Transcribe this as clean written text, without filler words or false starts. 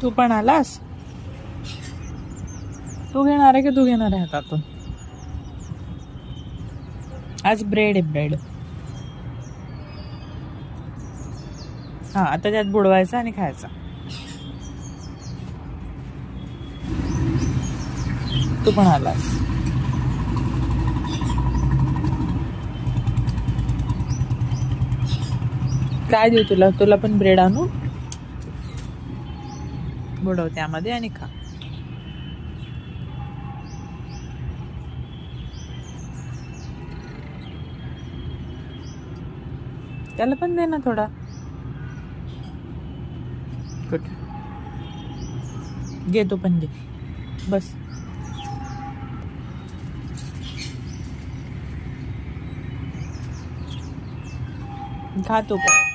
तू पण आलास? तू घेणार आहे की तू घेणार आहे हातातून? आज ब्रेड आहे, ब्रेड. हा, आता त्यात बुडवायचा आणि खायचा. तू पण आलास. काय देऊ तुला? तुला पण ब्रेड आणू? बुडव त्यामध्ये आणि खा. त्याला पण दे ना थोडा. कुठे घे, तो पण घे. बस. खा तू पण.